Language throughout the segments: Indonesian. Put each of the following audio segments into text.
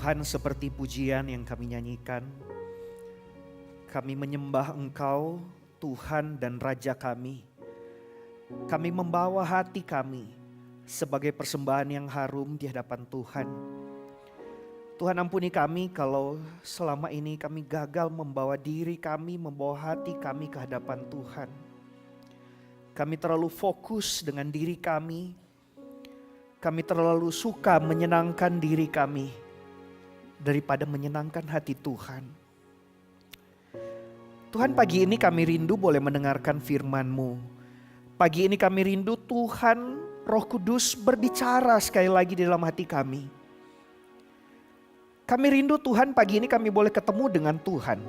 Tuhan, seperti pujian yang kami nyanyikan, kami menyembah Engkau, Tuhan dan Raja kami. Kami membawa hati kami sebagai persembahan yang harum di hadapan Tuhan. Tuhan, ampuni kami kalau selama ini kami gagal membawa diri kami, membawa hati kami ke hadapan Tuhan. Kami terlalu fokus dengan diri kami. Kami terlalu suka menyenangkan diri kami daripada menyenangkan hati Tuhan. Tuhan, pagi ini kami rindu boleh mendengarkan firman-Mu. Pagi ini kami rindu Tuhan, Roh Kudus berbicara sekali lagi di dalam hati kami. Kami rindu Tuhan, pagi ini kami boleh ketemu dengan Tuhan.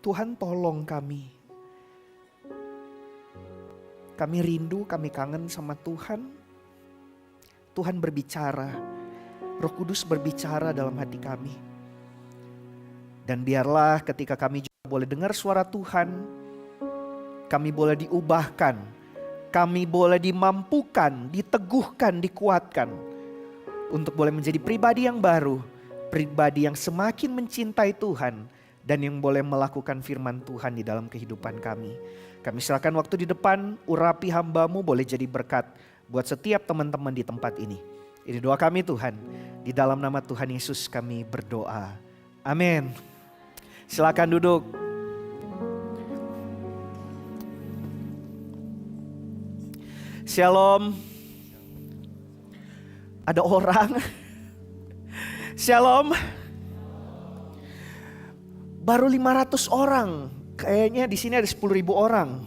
Tuhan, tolong kami. Kami rindu, kami kangen sama Tuhan. Tuhan berbicara, Roh Kudus berbicara dalam hati kami. Dan biarlah ketika kami juga boleh dengar suara Tuhan, kami boleh diubahkan, kami boleh dimampukan, diteguhkan, dikuatkan untuk boleh menjadi pribadi yang baru, pribadi yang semakin mencintai Tuhan, dan yang boleh melakukan firman Tuhan di dalam kehidupan kami. Kami serahkan waktu di depan, urapi hamba-Mu boleh jadi berkat buat setiap teman-teman di tempat ini. Ini doa kami Tuhan, di dalam nama Tuhan Yesus kami berdoa. Amin. Silakan duduk. Shalom. Ada orang. Shalom. Baru 500 orang. Kayaknya di sini ada 10.000 orang.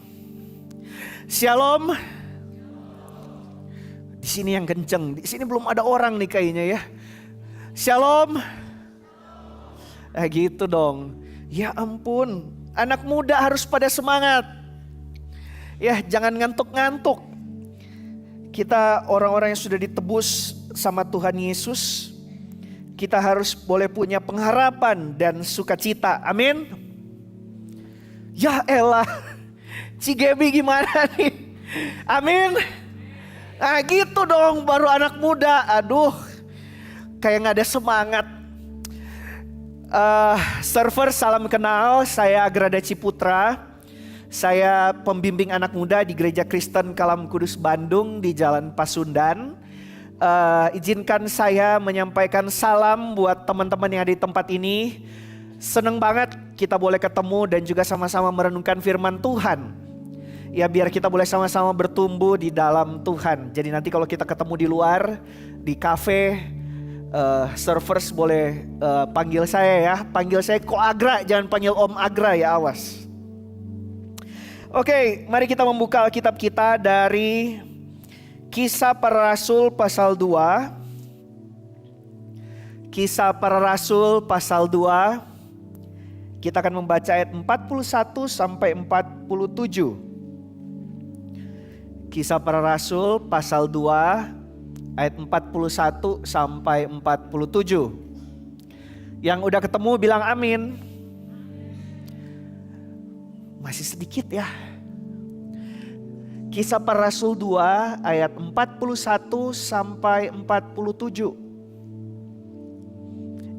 Shalom. Di sini yang kenceng. Di sini belum ada orang nih kayaknya ya. Shalom. Gitu dong. Ya ampun. Anak muda harus pada semangat. Ya, jangan ngantuk-ngantuk. Kita orang-orang yang sudah ditebus sama Tuhan Yesus, kita harus boleh punya pengharapan dan sukacita. Amin. Ya elah, Cigebi gimana nih? Amin. Nah gitu dong, baru anak muda. Aduh, kayak gak ada semangat. Server, salam kenal. Saya Agrada Ciputra. Saya pembimbing anak muda di Gereja Kristen Kalam Kudus Bandung di Jalan Pasundan. Izinkan saya menyampaikan salam buat teman-teman yang ada di tempat ini. Seneng banget kita boleh ketemu dan juga sama-sama merenungkan firman Tuhan. Ya, biar kita boleh sama-sama bertumbuh di dalam Tuhan. Jadi nanti kalau kita ketemu di luar, di kafe, servers boleh panggil saya ya. Panggil saya Ko Agra, jangan panggil Om Agra ya, awas. Oke, mari kita membuka Alkitab kita dari Kisah Para Rasul pasal 2. Kisah Para Rasul pasal 2. Kita akan membaca ayat 41 sampai 47. Kisah Para Rasul pasal 2 ayat 41 sampai 47. Yang udah ketemu bilang amin. Masih sedikit ya. Kisah Para Rasul 2 ayat 41 sampai 47.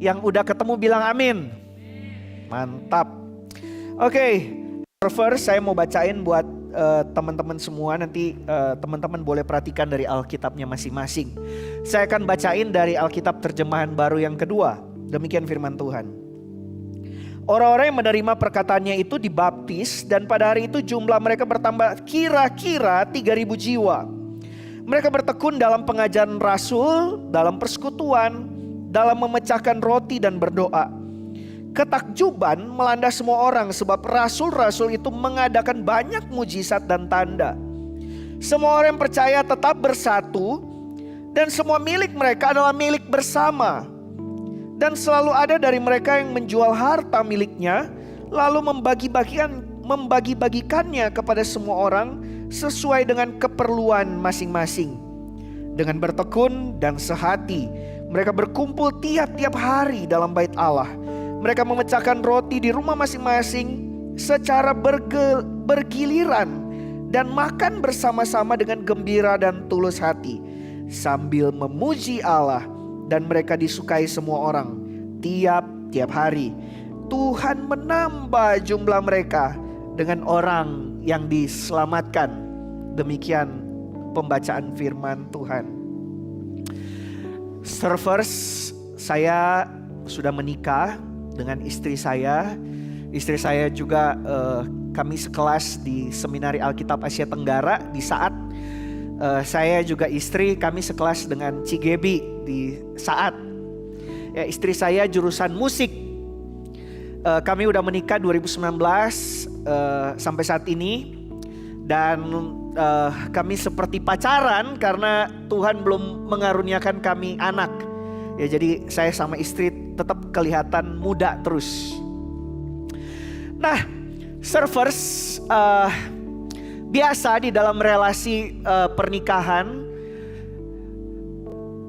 Yang udah ketemu bilang amin. Mantap. Oke, server, saya mau bacain buat teman-teman semua. Nanti teman-teman boleh perhatikan dari Alkitabnya masing-masing. Saya akan bacain dari Alkitab terjemahan baru yang kedua. Demikian firman Tuhan. Orang-orang yang menerima perkataannya itu dibaptis, dan pada hari itu jumlah mereka bertambah kira-kira 3.000 jiwa. Mereka bertekun dalam pengajaran rasul, dalam persekutuan, dalam memecahkan roti dan berdoa. Ketakjuban melanda semua orang sebab rasul-rasul itu mengadakan banyak mujizat dan tanda. Semua orang yang percaya tetap bersatu, dan semua milik mereka adalah milik bersama. Dan selalu ada dari mereka yang menjual harta miliknya, lalu membagi-bagikannya kepada semua orang sesuai dengan keperluan masing-masing. Dengan bertekun dan sehati, mereka berkumpul tiap-tiap hari dalam bait Allah. Mereka memecahkan roti di rumah masing-masing secara bergiliran dan makan bersama-sama dengan gembira dan tulus hati, sambil memuji Allah, dan mereka disukai semua orang. Tiap-tiap hari Tuhan menambah jumlah mereka dengan orang yang diselamatkan. Demikian pembacaan firman Tuhan. Servers, saya sudah menikah dengan istri saya. Istri saya juga kami sekelas di Seminari Alkitab Asia Tenggara. Di saat saya juga istri, kami sekelas dengan Cigebi di saat. Ya, istri saya jurusan musik. Kami udah menikah 2019 sampai saat ini. Dan kami seperti pacaran karena Tuhan belum mengaruniakan kami anak. Ya, jadi saya sama istri tetap kelihatan muda terus. Nah, servers, biasa di dalam relasi pernikahan,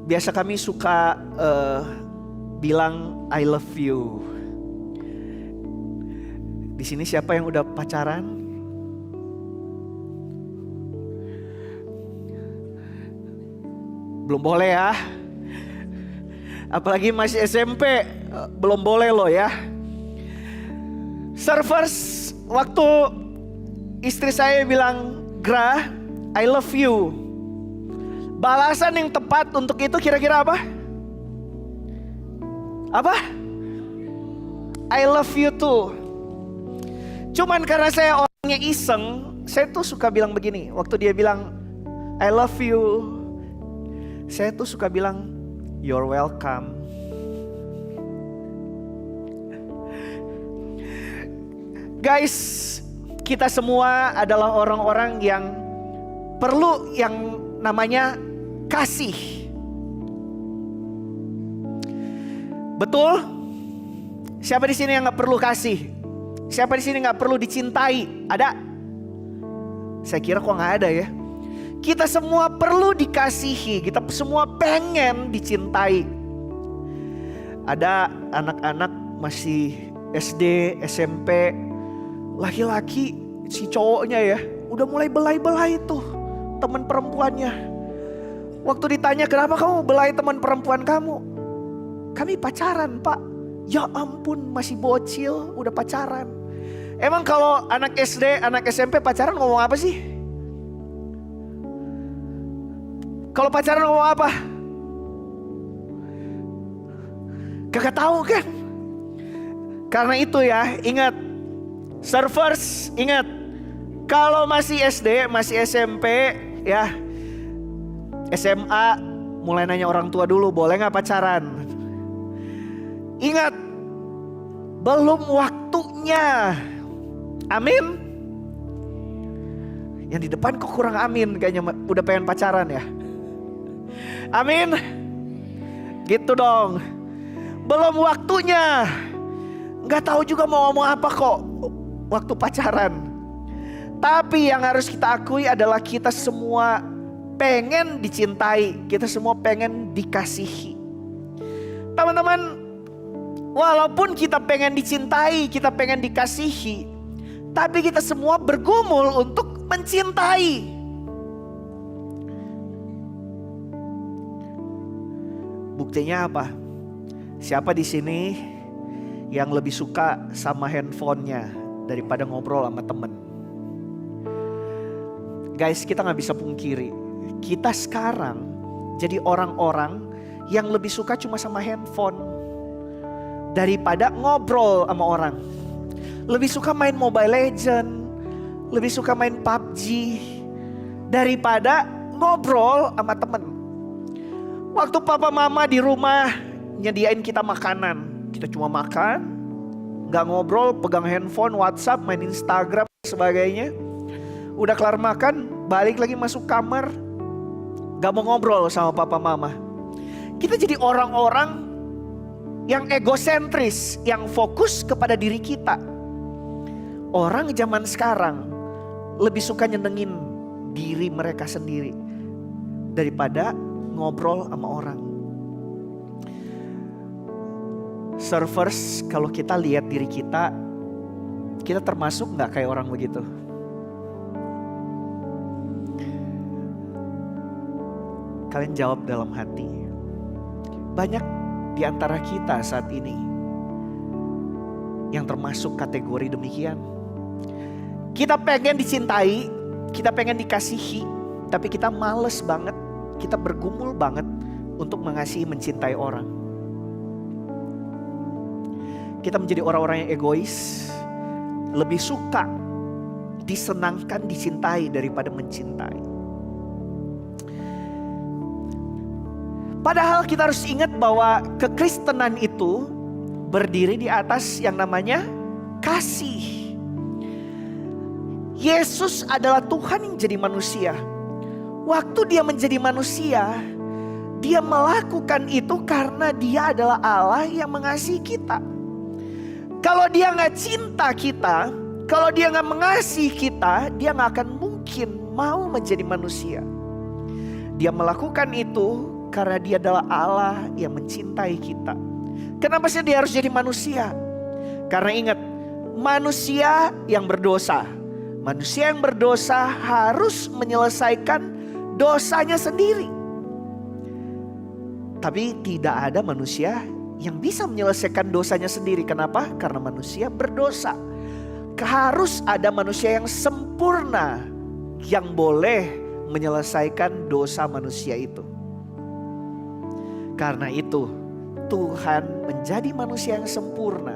biasa kami suka bilang I love you. Di sini siapa yang udah pacaran? Belum boleh ya. Apalagi masih SMP, belum boleh loh ya. Servers, waktu istri saya bilang, Gra, I love you, balasan yang tepat untuk itu kira-kira apa? Apa? I love you too. Cuman karena saya orangnya iseng, saya tuh suka bilang begini. Waktu dia bilang I love you, saya tuh suka bilang you're welcome. Guys, kita semua adalah orang-orang yang perlu yang namanya kasih. Betul? Siapa di sini yang nggak perlu kasih? Siapa di sini nggak perlu dicintai? Ada? Saya kira kok nggak ada ya. Kita semua perlu dikasihi. Kita semua pengen dicintai. Ada anak-anak masih SD, SMP, laki-laki si cowoknya ya udah mulai belai-belai tuh teman perempuannya. Waktu ditanya kenapa kamu belai teman perempuan kamu? Kami pacaran pak. Ya ampun, masih bocil udah pacaran. Emang kalau anak SD, anak SMP pacaran ngomong apa sih? Kalau pacaran ngomong apa? Kagak tahu kan? Karena itu ya, ingat, servers, ingat, kalau masih SD, masih SMP, ya, SMA, mulai nanya orang tua dulu, boleh nggak pacaran? Ingat, belum waktunya. Amin. Yang di depan kok kurang amin, kayaknya udah pengen pacaran ya. Amin. Gitu dong. Belum waktunya. Nggak tahu juga mau ngomong apa kok waktu pacaran. Tapi yang harus kita akui adalah kita semua pengen dicintai. Kita semua pengen dikasihi. Teman-teman, walaupun kita pengen dicintai, kita pengen dikasihi, tapi kita semua bergumul untuk mencintai. Buktinya apa? Siapa di sini yang lebih suka sama handphonenya daripada ngobrol sama temen? Guys, kita gak bisa pungkiri, kita sekarang jadi orang-orang yang lebih suka cuma sama handphone daripada ngobrol sama orang. Lebih suka main Mobile Legend, lebih suka main PUBG daripada ngobrol sama temen. Waktu papa mama di rumah nyediain kita makanan, kita cuma makan, gak ngobrol, pegang handphone, WhatsApp, main Instagram dan sebagainya. Udah kelar makan, balik lagi masuk kamar, gak mau ngobrol sama papa mama. Kita jadi orang-orang yang egosentris, yang fokus kepada diri kita. Orang zaman sekarang lebih suka nyenengin diri mereka sendiri daripada ngobrol sama orang. Servers, kalau kita lihat diri kita termasuk gak kayak orang begitu? Kalian jawab dalam hati. Banyak di antara kita saat ini yang termasuk kategori demikian. Kita pengen dicintai, kita pengen dikasihi, tapi kita males banget, kita bergumul banget untuk mengasihi, mencintai orang. Kita menjadi orang-orang yang egois, lebih suka disenangkan, dicintai daripada mencintai. Padahal kita harus ingat bahwa kekristenan itu berdiri di atas yang namanya kasih. Yesus adalah Tuhan yang jadi manusia. Waktu dia menjadi manusia, dia melakukan itu karena dia adalah Allah yang mengasihi kita. Kalau dia gak cinta kita, kalau dia gak mengasihi kita, dia gak akan mungkin mau menjadi manusia. Dia melakukan itu karena dia adalah Allah yang mencintai kita. Kenapa sih dia harus jadi manusia? Karena ingat, manusia yang berdosa. Manusia yang berdosa harus menyelesaikan dosanya sendiri. Tapi tidak ada manusia yang bisa menyelesaikan dosanya sendiri. Kenapa? Karena manusia berdosa. Harus ada manusia yang sempurna yang boleh menyelesaikan dosa manusia itu. Karena itu Tuhan menjadi manusia yang sempurna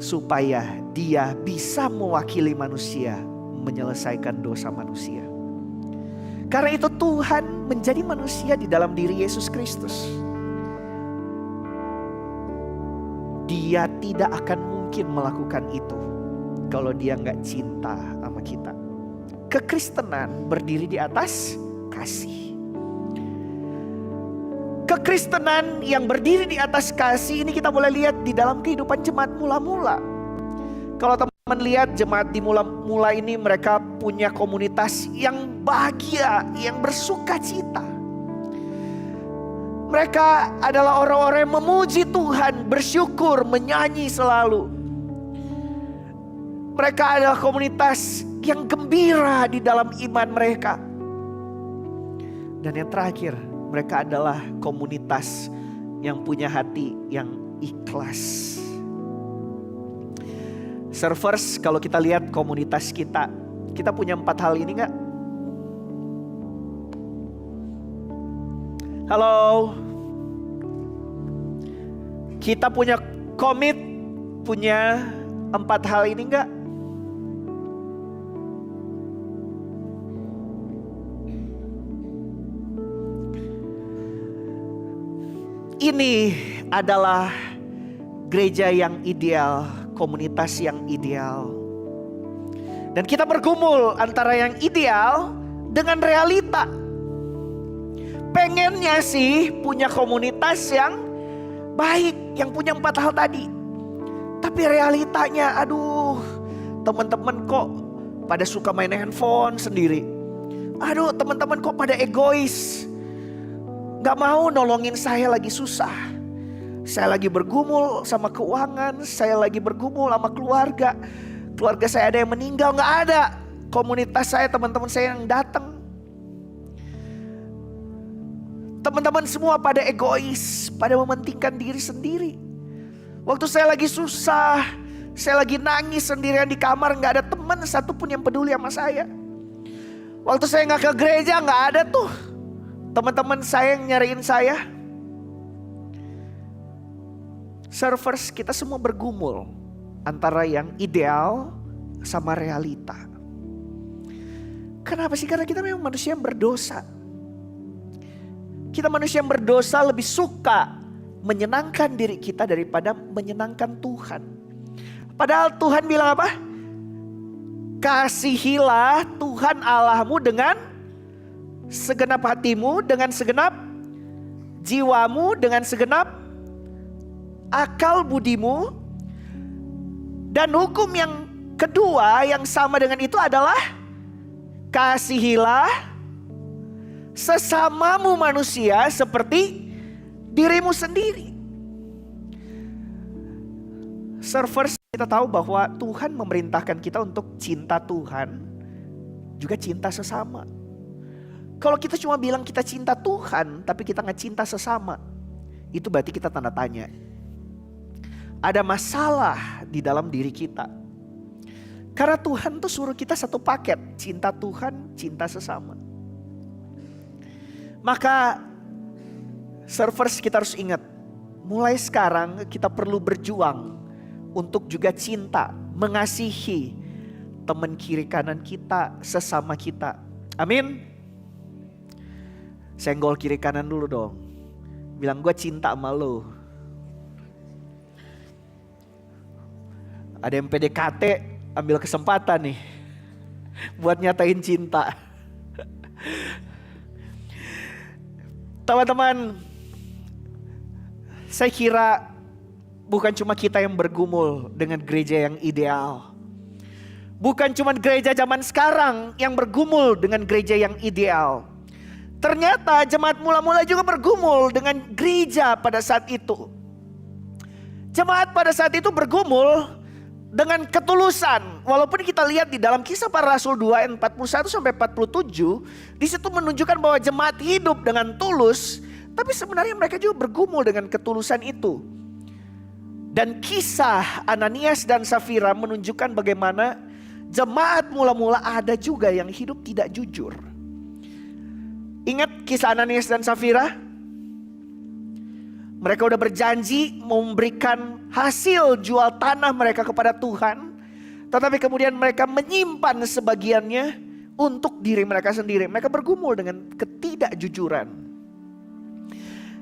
supaya dia bisa mewakili manusia menyelesaikan dosa manusia. Karena itu Tuhan menjadi manusia di dalam diri Yesus Kristus. Dia tidak akan mungkin melakukan itu kalau dia nggak cinta sama kita. Kekristenan berdiri di atas kasih. Kekristenan yang berdiri di atas kasih ini kita boleh lihat di dalam kehidupan jemaat mula-mula. Kalau teman-teman lihat jemaat di mula-mula ini, mereka punya komunitas yang bahagia, yang bersuka cita. Mereka adalah orang-orang yang memuji Tuhan, bersyukur, menyanyi selalu. Mereka adalah komunitas yang gembira di dalam iman mereka. Dan yang terakhir, mereka adalah komunitas yang punya hati yang ikhlas. Servers, kalau kita lihat komunitas kita punya 4 hal ini gak? Halo. Kita punya punya 4 hal ini gak? Ini adalah gereja yang ideal, komunitas yang ideal. Dan kita bergumul antara yang ideal dengan realita. Pengennya sih punya komunitas yang baik, yang punya 4 hal tadi. Tapi realitanya, aduh, teman-teman kok pada suka main handphone sendiri. Aduh, teman-teman kok pada egois. Gak mau nolongin saya lagi susah. Saya lagi bergumul sama keuangan. Saya lagi bergumul sama keluarga. Keluarga saya ada yang meninggal. Gak ada komunitas saya, teman-teman saya yang datang. Teman-teman semua pada egois. Pada mementingkan diri sendiri. Waktu saya lagi susah, saya lagi nangis sendirian di kamar. Gak ada teman satupun yang peduli sama saya. Waktu saya gak ke gereja, gak ada tuh teman-teman saya yang nyariin saya. Servers, kita semua bergumul antara yang ideal sama realita. Kenapa sih? Karena kita memang manusia yang berdosa. Kita manusia yang berdosa lebih suka menyenangkan diri kita daripada menyenangkan Tuhan. Padahal Tuhan bilang apa? Kasihilah Tuhan Allahmu dengan segenap hatimu, dengan segenap jiwamu, dengan segenap akal budimu. Dan hukum yang kedua yang sama dengan itu adalah kasihilah sesamamu manusia seperti dirimu sendiri. Servers, kita tahu bahwa Tuhan memerintahkan kita untuk cinta Tuhan juga cinta sesama. Kalau kita cuma bilang kita cinta Tuhan, tapi kita nggak cinta sesama, itu berarti kita tanda tanya. Ada masalah di dalam diri kita. Karena Tuhan tuh suruh kita satu paket, cinta Tuhan, cinta sesama. Maka servers kita harus ingat, mulai sekarang kita perlu berjuang untuk juga cinta, mengasihi teman kiri kanan kita, sesama kita. Amin. Senggol kiri kanan dulu dong. Bilang gue cinta sama lo. Ada yang PDKT, ambil kesempatan nih buat nyatain cinta. Teman-teman, saya kira bukan cuma kita yang bergumul dengan gereja yang ideal. Bukan cuma gereja zaman sekarang yang bergumul dengan gereja yang ideal. Ternyata jemaat mula-mula juga bergumul dengan gereja pada saat itu. Jemaat pada saat itu bergumul dengan ketulusan. Walaupun kita lihat di dalam Kisah Para Rasul 2 ayat 41 sampai 47, di situ menunjukkan bahwa jemaat hidup dengan tulus, tapi sebenarnya mereka juga bergumul dengan ketulusan itu. Dan kisah Ananias dan Safira menunjukkan bagaimana jemaat mula-mula ada juga yang hidup tidak jujur. Ingat kisah Ananias dan Safira? Mereka udah berjanji memberikan hasil jual tanah mereka kepada Tuhan. Tetapi kemudian mereka menyimpan sebagiannya untuk diri mereka sendiri. Mereka bergumul dengan ketidakjujuran.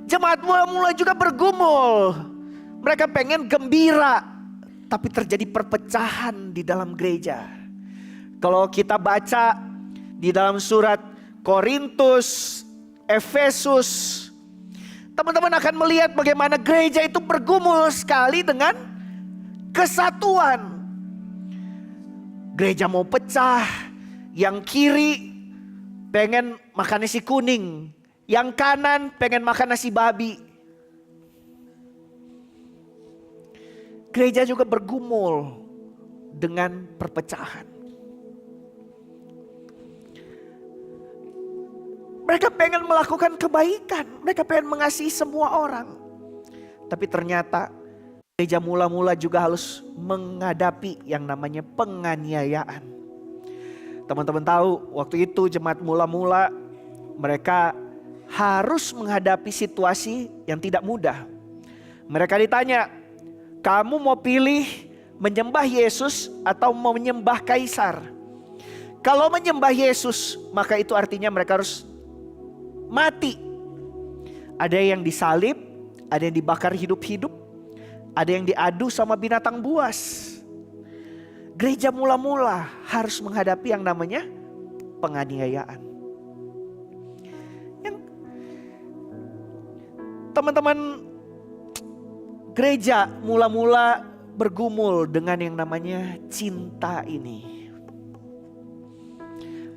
Jemaat mula-mula juga bergumul. Mereka pengen gembira, tapi terjadi perpecahan di dalam gereja. Kalau kita baca di dalam surat Korintus, Efesus, teman-teman akan melihat bagaimana gereja itu bergumul sekali dengan kesatuan. Gereja mau pecah, yang kiri pengen makan nasi kuning, yang kanan pengen makan nasi babi. Gereja juga bergumul dengan perpecahan. Mereka pengen melakukan kebaikan. Mereka pengen mengasihi semua orang. Tapi ternyata gereja mula-mula juga harus menghadapi yang namanya penganiayaan. Teman-teman tahu waktu itu jemaat mula-mula mereka harus menghadapi situasi yang tidak mudah. Mereka ditanya, kamu mau pilih menyembah Yesus atau mau menyembah Kaisar? Kalau menyembah Yesus, maka itu artinya mereka harus mati. Ada yang disalib, ada yang dibakar hidup-hidup, ada yang diadu sama binatang buas. Gereja mula-mula harus menghadapi yang namanya penganiayaan. Teman-teman, gereja mula-mula bergumul dengan yang namanya cinta ini.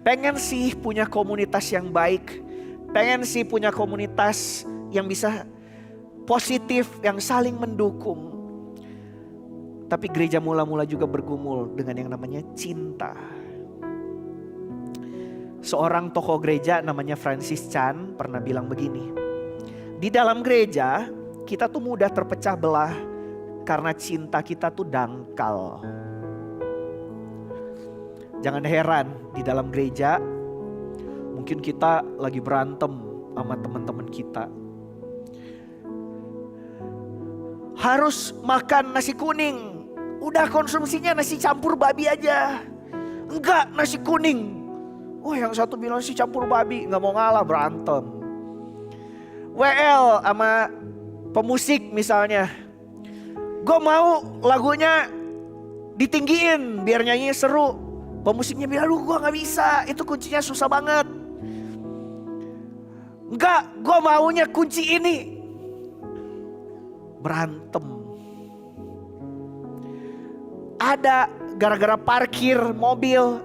Pengen sih punya komunitas yang baik. Pengen sih punya komunitas yang bisa positif, yang saling mendukung. Tapi gereja mula-mula juga bergumul dengan yang namanya cinta. Seorang tokoh gereja namanya Francis Chan pernah bilang begini. Di dalam gereja kita tuh mudah terpecah belah karena cinta kita tuh dangkal. Jangan heran di dalam gereja mungkin kita lagi berantem sama teman-teman kita. Harus makan nasi kuning. Udah konsumsinya nasi campur babi aja. Enggak, nasi kuning. Oh, yang satu bilang nasi campur babi, nggak mau ngalah, berantem. WL sama pemusik misalnya. Gue mau lagunya ditinggiin biar nyanyinya seru. Pemusiknya bilang, lu gue gak bisa, itu kuncinya susah banget. Enggak, gue maunya kunci ini. Berantem. Ada gara-gara parkir mobil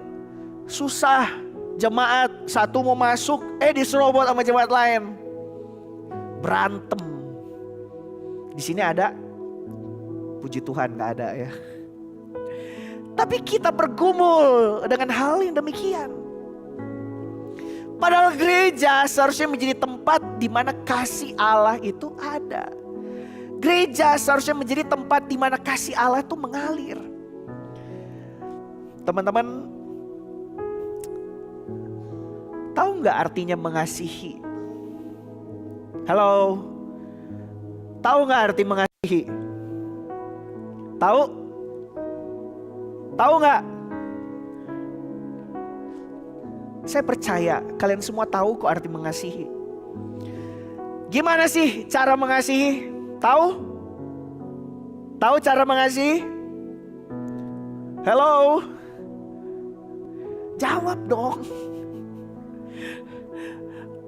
susah, jemaat satu mau masuk, diserobot sama jemaat lain. Berantem. Di sini ada, puji Tuhan gak ada ya. Tapi kita bergumul dengan hal yang demikian. Padahal gereja seharusnya menjadi tempat di mana kasih Allah itu ada. Gereja seharusnya menjadi tempat di mana kasih Allah itu mengalir. Teman-teman, tahu nggak artinya mengasihi? Halo, tahu nggak arti mengasihi? Tahu? Tahu nggak? Saya percaya kalian semua tahu kok arti mengasihi. Gimana sih cara mengasihi? Tahu? Tahu cara mengasihi? Hello? Jawab dong.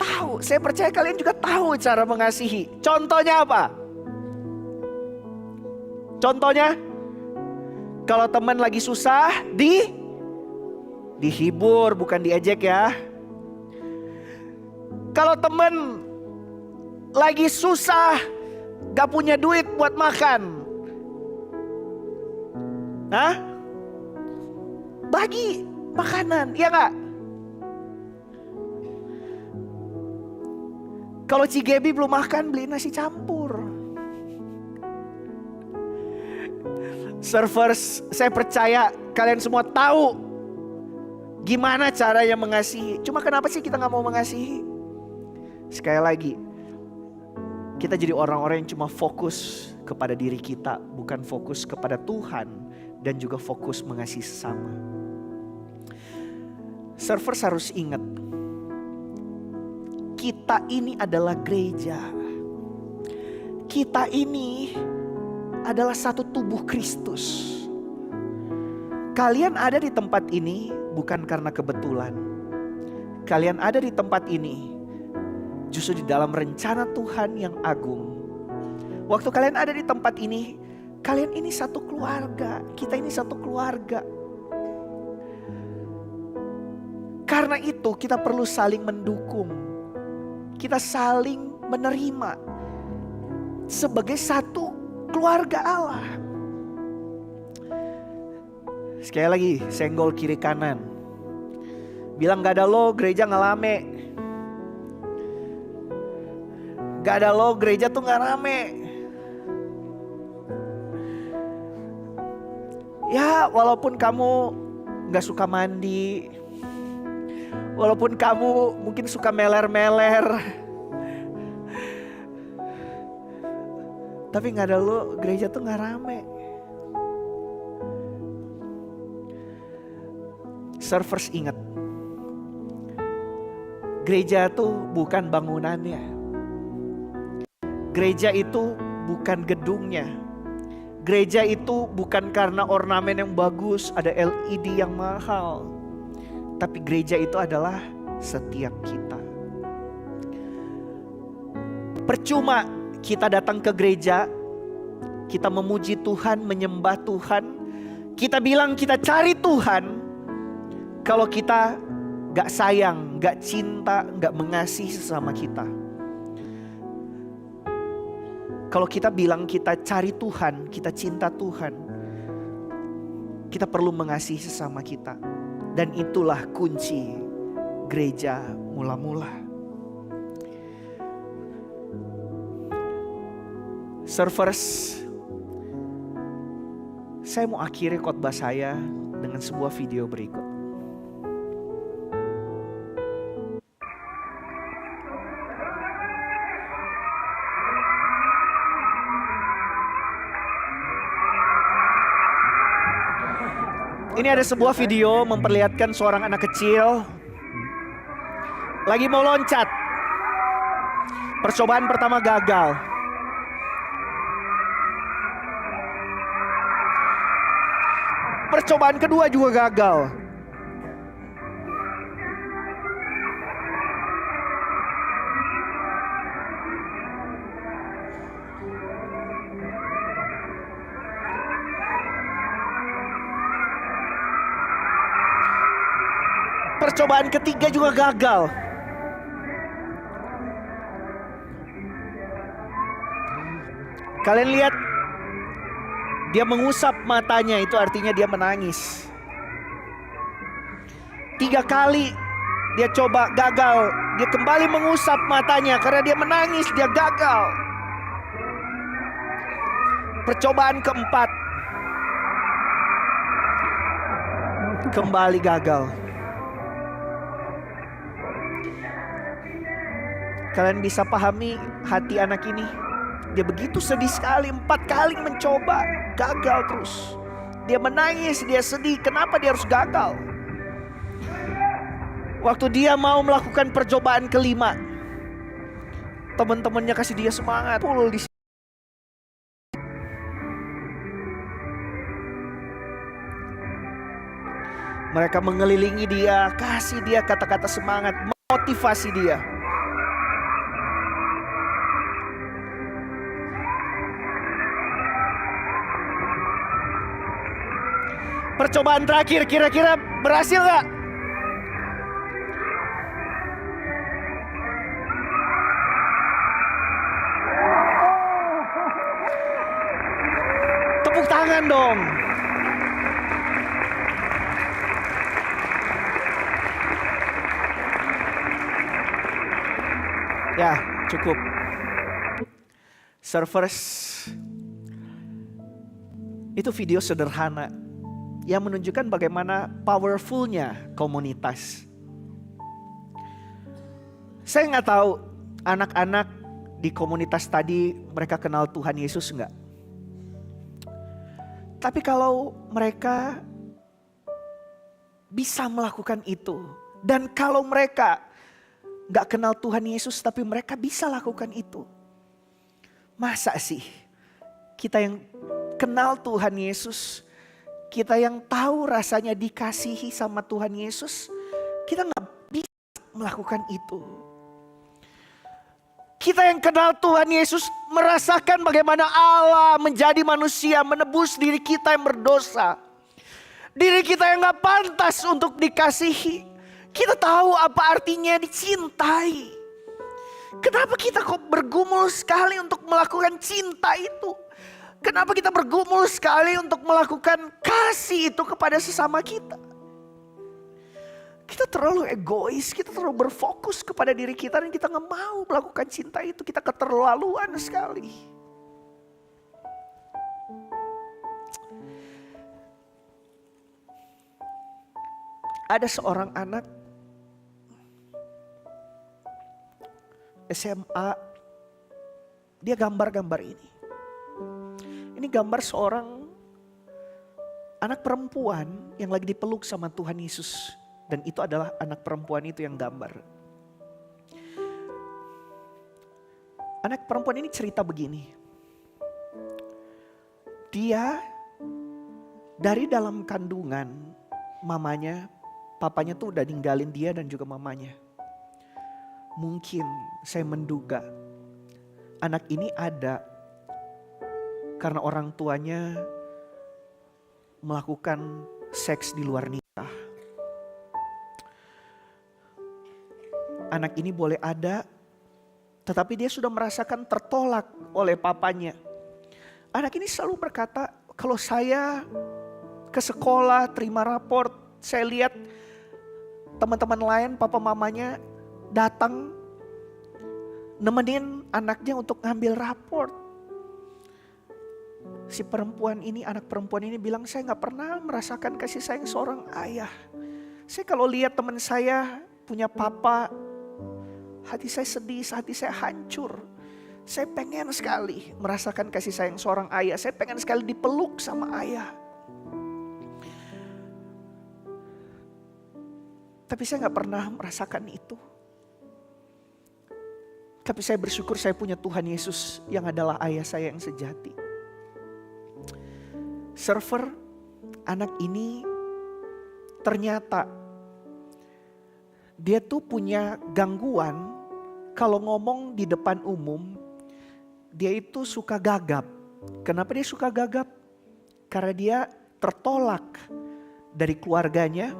Tahu, saya percaya kalian juga tahu cara mengasihi. Contohnya apa? Contohnya, kalau teman lagi susah, dihibur, bukan diejek ya. Kalau teman lagi susah, gak punya duit buat makan, bagi makanan, ya gak? Kalau Cigebi belum makan, beli nasi campur. Servers, saya percaya kalian semua tahu gimana caranya mengasihi. Cuma kenapa sih kita gak mau mengasihi? Sekali lagi, kita jadi orang-orang yang cuma fokus kepada diri kita, bukan fokus kepada Tuhan dan juga fokus mengasihi sesama. Servers harus ingat, kita ini adalah gereja. Kita ini adalah satu tubuh Kristus. Kalian ada di tempat ini bukan karena kebetulan. Kalian ada di tempat ini justru di dalam rencana Tuhan yang agung. Waktu kalian ada di tempat ini, kalian ini satu keluarga. Kita ini satu keluarga. Karena itu kita perlu saling mendukung. Kita saling menerima sebagai satu keluarga Allah. Sekali lagi, senggol kiri kanan. Bilang gak ada lo, gereja gak rame. Gak ada lo, gereja tuh gak rame. Ya, walaupun kamu gak suka mandi, walaupun kamu mungkin suka meler-meler, tapi gak ada lo, gereja tuh gak rame. Servers ingat, gereja itu bukan bangunannya. Gereja itu bukan gedungnya. Gereja itu bukan karena ornamen yang bagus, ada LED yang mahal. Tapi gereja itu adalah setiap kita. Percuma kita datang ke gereja, kita memuji Tuhan, menyembah Tuhan, kita bilang kita cari Tuhan, kalau kita gak sayang, gak cinta, gak mengasihi sesama kita. Kalau kita bilang kita cari Tuhan, kita cinta Tuhan, kita perlu mengasihi sesama kita. Dan itulah kunci gereja mula-mula. Servers, saya mau akhiri khotbah saya dengan sebuah video berikut. Ini ada sebuah video memperlihatkan seorang anak kecil lagi mau loncat. Percobaan pertama gagal. Percobaan kedua juga gagal. Percobaan ketiga juga gagal. Kalian lihat, dia mengusap matanya, itu artinya dia menangis. 3 kali Dia coba, gagal. Dia kembali mengusap matanya karena dia menangis, dia gagal. Percobaan keempat, kembali gagal. Kalian bisa pahami hati anak ini. Dia begitu sedih sekali, 4 kali mencoba, gagal terus. Dia menangis, dia sedih, kenapa dia harus gagal? Waktu dia mau melakukan percobaan kelima, teman-temannya kasih dia semangat. Full di mereka mengelilingi dia, kasih dia kata-kata semangat, motivasi dia. Percobaan terakhir, kira-kira berhasil gak? Tepuk tangan dong. Ya, cukup. Servers. Itu video sederhana yang menunjukkan bagaimana powerfulnya komunitas. Saya nggak tahu anak-anak di komunitas tadi mereka kenal Tuhan Yesus nggak? Tapi kalau mereka bisa melakukan itu, dan kalau mereka nggak kenal Tuhan Yesus tapi mereka bisa lakukan itu, masa sih kita yang kenal Tuhan Yesus, kita yang tahu rasanya dikasihi sama Tuhan Yesus, kita gak bisa melakukan itu. Kita yang kenal Tuhan Yesus merasakan bagaimana Allah menjadi manusia, menebus diri kita yang berdosa. Diri kita yang gak pantas untuk dikasihi. Kita tahu apa artinya dicintai. Kenapa kita kok bergumul sekali untuk melakukan cinta itu? Kenapa kita bergumul sekali untuk melakukan kasih itu kepada sesama kita? Kita terlalu egois, kita terlalu berfokus kepada diri kita dan kita gak mau melakukan cinta itu. Kita keterlaluan sekali. Ada seorang anak SMA, dia gambar-gambar ini. Ini gambar seorang anak perempuan yang lagi dipeluk sama Tuhan Yesus. Dan itu adalah anak perempuan itu yang gambar. Anak perempuan ini cerita begini. Dia dari dalam kandungan mamanya, papanya tuh udah ninggalin dia dan juga mamanya. Mungkin saya menduga anak ini ada karena orang tuanya melakukan seks di luar nikah. Anak ini boleh ada, tetapi dia sudah merasakan tertolak oleh papanya. Anak ini selalu berkata, kalau saya ke sekolah terima raport, saya lihat teman-teman lain, papa mamanya datang nemenin anaknya untuk ngambil raport. Si perempuan ini, anak perempuan ini bilang, saya gak pernah merasakan kasih sayang seorang ayah. Saya kalau lihat teman saya punya papa, hati saya sedih, hati saya hancur. Saya pengen sekali merasakan kasih sayang seorang ayah. Saya pengen sekali dipeluk sama ayah. Tapi saya gak pernah merasakan itu. Tapi saya bersyukur saya punya Tuhan Yesus yang adalah ayah saya yang sejati. Server, anak ini ternyata dia tuh punya gangguan kalau ngomong di depan umum. Dia itu suka gagap. Kenapa dia suka gagap? Karena dia tertolak dari keluarganya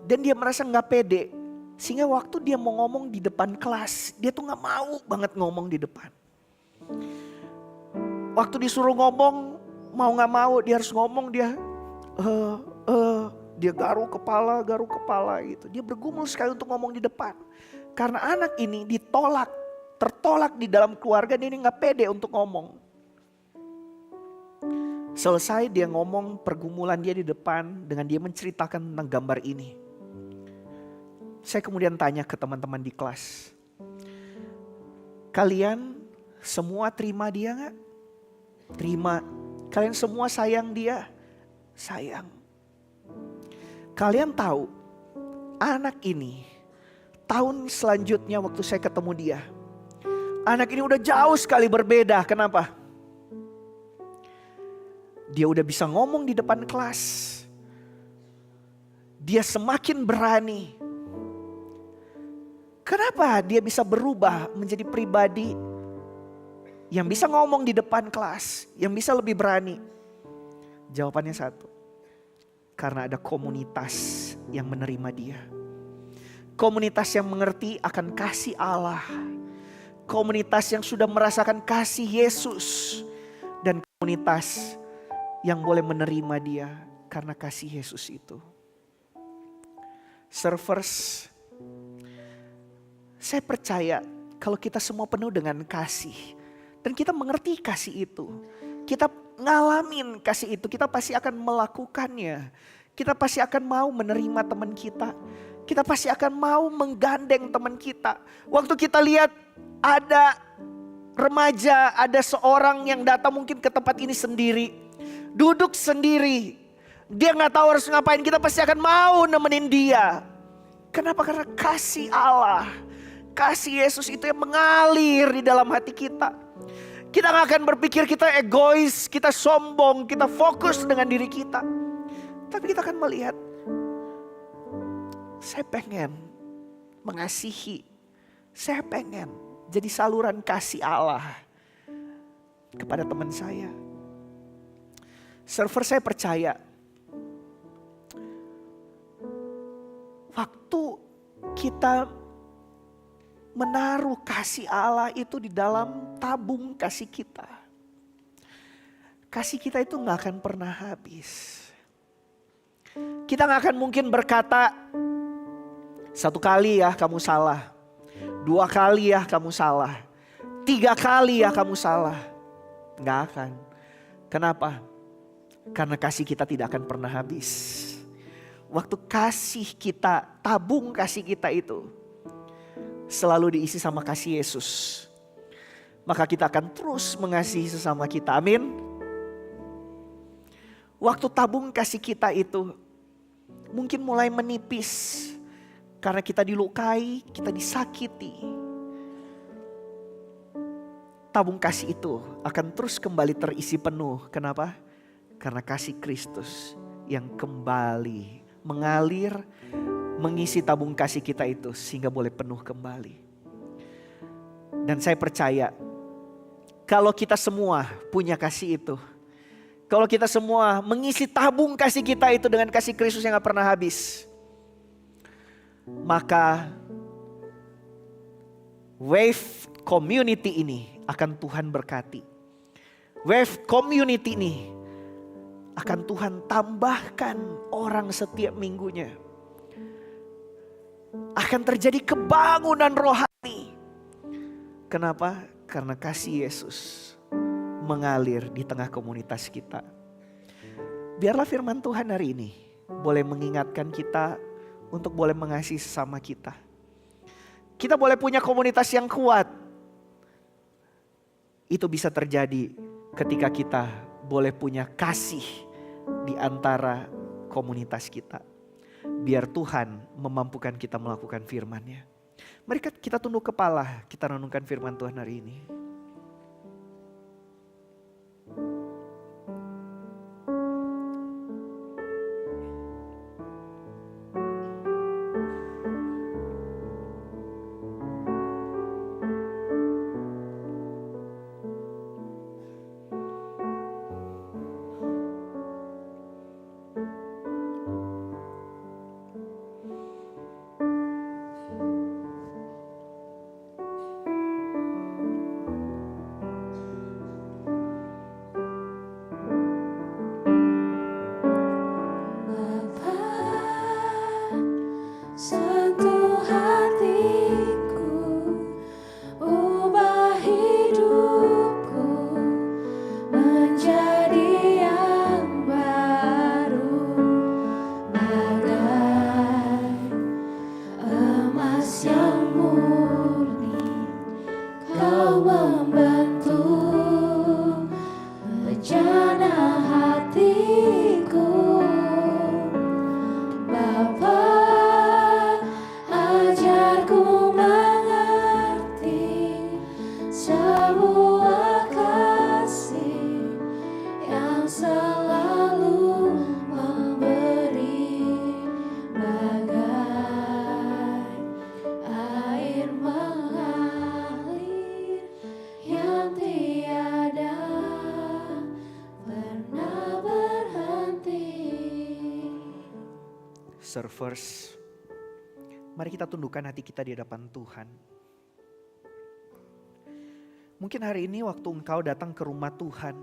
dan dia merasa gak pede. Sehingga waktu dia mau ngomong di depan kelas, dia tuh gak mau banget ngomong di depan. Waktu disuruh ngomong, mau gak mau dia harus ngomong, dia Dia garuk kepala gitu. Dia bergumul sekali untuk ngomong di depan. Karena anak ini tertolak di dalam keluarga, dia ini gak pede untuk ngomong. Selesai dia ngomong pergumulan dia di depan dengan dia menceritakan tentang gambar ini. Saya kemudian tanya ke teman-teman di kelas. Kalian semua terima dia gak? Terima. Kalian semua sayang dia? Sayang. Kalian tahu anak ini tahun selanjutnya waktu saya ketemu dia. Anak ini udah jauh sekali berbeda. Kenapa? Dia udah bisa ngomong di depan kelas. Dia semakin berani. Kenapa dia bisa berubah menjadi pribadi yang bisa ngomong di depan kelas, yang bisa lebih berani? Jawabannya satu. Karena ada komunitas yang menerima dia. Komunitas yang mengerti akan kasih Allah. Komunitas yang sudah merasakan kasih Yesus. Dan komunitas yang boleh menerima dia karena kasih Yesus itu. Servers, saya percaya kalau kita semua penuh dengan kasih. Dan kita mengerti kasih itu. Kita ngalamin kasih itu, kita pasti akan melakukannya. Kita pasti akan mau menerima teman kita. Kita pasti akan mau menggandeng teman kita. Waktu kita lihat ada remaja, ada seorang yang datang mungkin ke tempat ini sendiri. Duduk sendiri. Dia gak tahu harus ngapain, kita pasti akan mau nemenin dia. Kenapa? Karena kasih Allah. Kasih Yesus itu yang mengalir di dalam hati kita. Kita gak akan berpikir kita egois, kita sombong, kita fokus dengan diri kita. Tapi kita akan melihat, saya pengen mengasihi. Saya pengen jadi saluran kasih Allah kepada teman saya. Server, saya percaya waktu kita menaruh kasih Allah itu di dalam tabung kasih kita. Kasih kita itu gak akan pernah habis. Kita gak akan mungkin berkata, 1 kali ya kamu salah, 2 kali ya kamu salah, 3 kali ya kamu salah. Gak akan. Kenapa? Karena kasih kita tidak akan pernah habis. Waktu kasih kita, tabung kasih kita itu selalu diisi sama kasih Yesus, maka kita akan terus mengasihi sesama kita. Amin. Waktu tabung kasih kita itu mungkin mulai menipis karena kita dilukai, kita disakiti. Tabung kasih itu akan terus kembali terisi penuh. Kenapa? Karena kasih Kristus yang kembali mengalir, mengisi tabung kasih kita itu sehingga boleh penuh kembali. Dan saya percaya kalau kita semua punya kasih itu, kalau kita semua mengisi tabung kasih kita itu dengan kasih Kristus yang gak pernah habis, maka wave community ini akan Tuhan berkati. Wave community ini akan Tuhan tambahkan orang setiap minggunya. Akan terjadi kebangunan rohani. Kenapa? Karena kasih Yesus mengalir di tengah komunitas kita. Biarlah firman Tuhan hari ini boleh mengingatkan kita untuk boleh mengasihi sesama kita. Kita boleh punya komunitas yang kuat. Itu bisa terjadi ketika kita boleh punya kasih di antara komunitas kita. Biar Tuhan memampukan kita melakukan firman-Nya. Mari kita tunduk kepala, kita renungkan firman Tuhan hari ini. servers, mari kita tundukkan hati kita di hadapan Tuhan. Mungkin hari ini waktu engkau datang ke rumah Tuhan,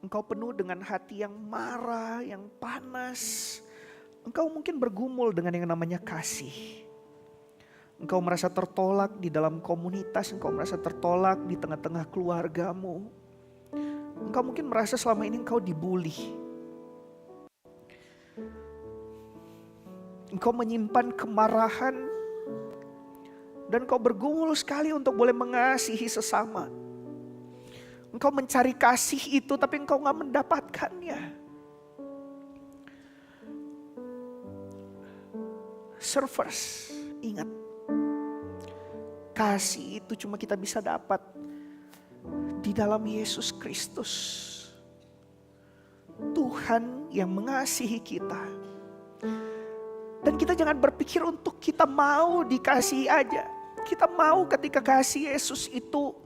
engkau penuh dengan hati yang marah, yang panas. Engkau mungkin bergumul dengan yang namanya kasih. Engkau merasa tertolak di dalam komunitas, engkau merasa tertolak di tengah-tengah keluargamu. Engkau mungkin merasa selama ini engkau dibully. Engkau menyimpan kemarahan dan engkau bergumul sekali untuk boleh mengasihi sesama. Engkau mencari kasih itu tapi engkau gak mendapatkannya. Servers, ingat. Kasih itu cuma kita bisa dapat di dalam Yesus Kristus. Tuhan yang mengasihi kita. Dan kita jangan berpikir untuk kita mau dikasihi aja. Kita mau ketika kasih Yesus itu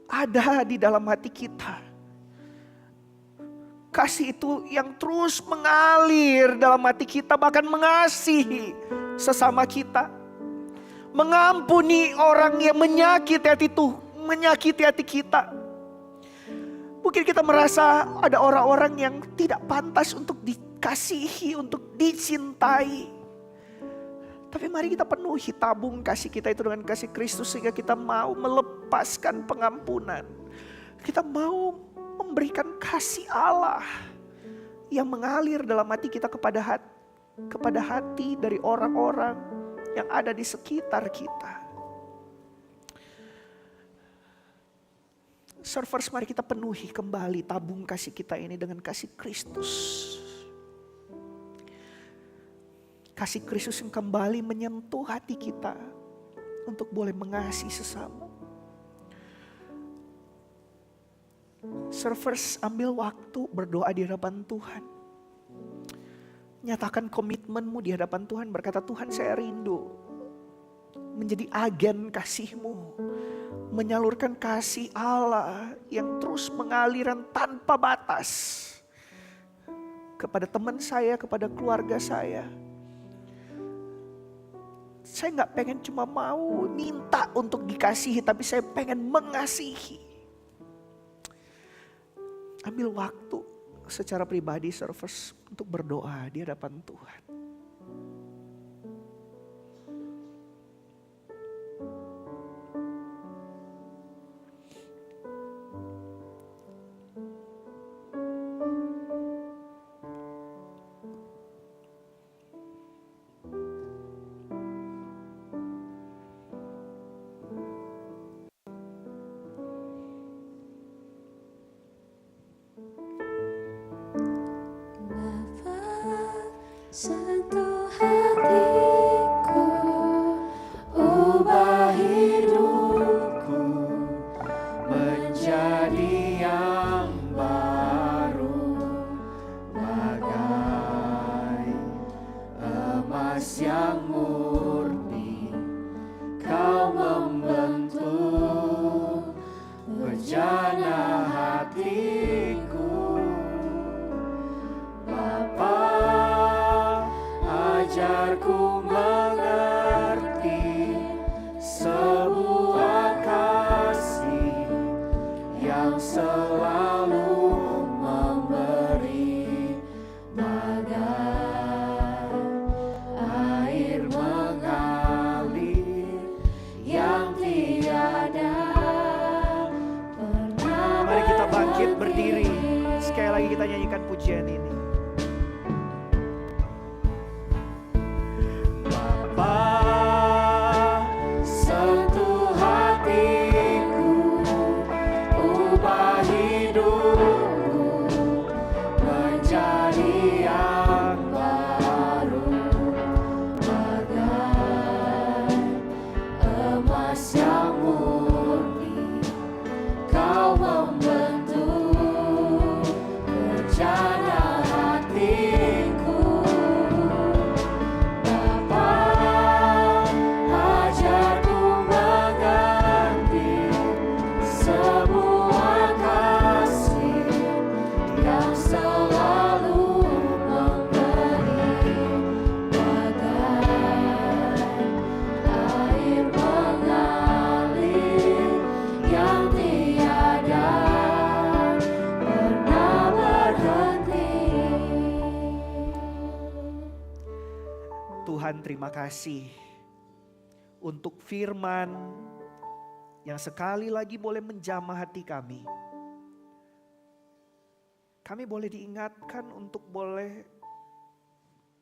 ada di dalam hati kita. Kasih itu yang terus mengalir dalam hati kita, bahkan mengasihi sesama kita. Mengampuni orang yang menyakiti hati kita. Mungkin kita merasa ada orang-orang yang tidak pantas untuk dikasihi, untuk dicintai. Tapi mari kita penuhi tabung kasih kita itu dengan kasih Kristus, sehingga kita mau melepaskan pengampunan. Kita mau memberikan kasih Allah yang mengalir dalam hati kita kepada hati dari orang-orang yang ada di sekitar kita. Servers, mari kita penuhi kembali tabung kasih kita ini dengan kasih Kristus. Kasih Kristus yang kembali menyentuh hati kita untuk boleh mengasihi sesama. Servers, ambil waktu berdoa di hadapan Tuhan. Nyatakan komitmenmu di hadapan Tuhan, berkata, Tuhan, saya rindu menjadi agen kasih-Mu, menyalurkan kasih Allah yang terus mengaliran tanpa batas kepada teman saya, kepada keluarga saya. Saya gak pengen cuma mau minta untuk dikasihi, tapi saya pengen mengasihi. Ambil waktu secara pribadi, servers, untuk berdoa di hadapan Tuhan. Sentuh hatiku, ubah hidupku menjadi yang baru, bagai emas yang murni. Kau membentuk bejana hatiku, Bapa. Ajarku mengerti sebuah kasih yang selalu memberi, bagai air mengalir yang tiada pernah. Mari kita bangkit berdiri. Sekali lagi kita nyanyikan pujian ini. Sentuh hatiku, ubah hidupku menjadi yang baru, bagai emas yang murni. Kau membentuk bejana terima kasih untuk firman yang sekali lagi boleh menjamah hati kami. Kami boleh diingatkan untuk boleh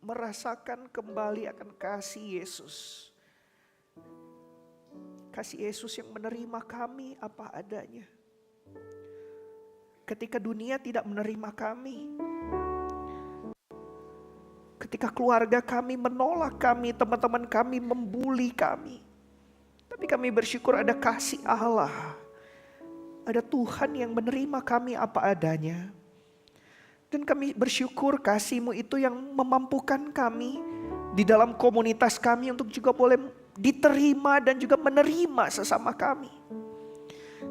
merasakan kembali akan kasih Yesus. Kasih Yesus yang menerima kami apa adanya. Ketika dunia tidak menerima kami. Ketika keluarga kami menolak kami, teman-teman kami membuli kami. Tapi kami bersyukur ada kasih Allah. Ada Tuhan yang menerima kami apa adanya. Dan kami bersyukur kasih-Mu itu yang memampukan kami di dalam komunitas kami untuk juga boleh diterima dan juga menerima sesama kami.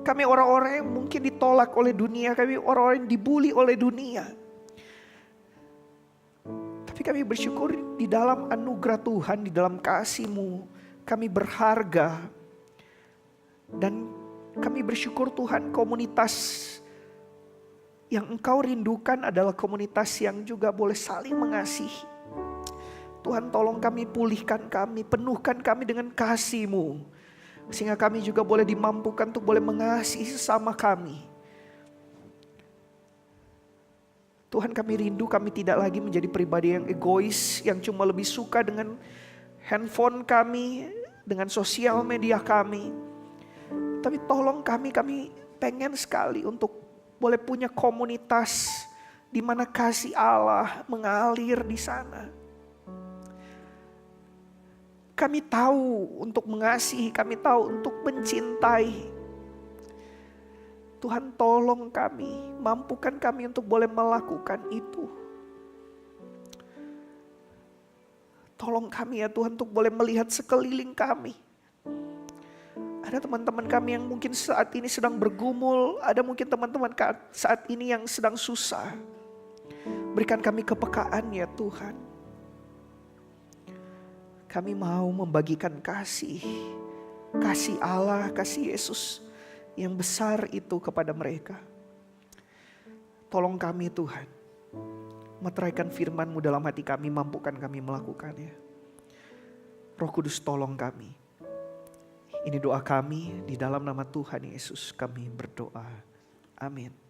Kami orang-orang yang mungkin ditolak oleh dunia, kami orang-orang yang dibuli oleh dunia. Tapi kami bersyukur di dalam anugerah Tuhan, di dalam kasih-Mu, kami berharga. Dan kami bersyukur Tuhan komunitas yang Engkau rindukan adalah komunitas yang juga boleh saling mengasihi. Tuhan tolong kami, pulihkan kami, penuhkan kami dengan kasih-Mu. Sehingga kami juga boleh dimampukan untuk boleh mengasihi sesama kami. Tuhan kami rindu kami tidak lagi menjadi pribadi yang egois, yang cuma lebih suka dengan handphone kami, dengan sosial media kami. Tapi tolong kami pengen sekali untuk boleh punya komunitas di mana kasih Allah mengalir di sana. Kami tahu untuk mengasihi, kami tahu untuk mencintai. Tuhan tolong kami, mampukan kami untuk boleh melakukan itu. Tolong kami ya Tuhan untuk boleh melihat sekeliling kami. Ada teman-teman kami yang mungkin saat ini sedang bergumul, ada mungkin teman-teman saat ini yang sedang susah. Berikan kami kepekaan ya Tuhan. Kami mau membagikan kasih Allah, kasih Yesus yang besar itu kepada mereka. Tolong kami Tuhan, meteraikan firman-Mu dalam hati kami, mampukan kami melakukannya. Roh Kudus tolong kami. Ini doa kami, di dalam nama Tuhan Yesus kami berdoa. Amin.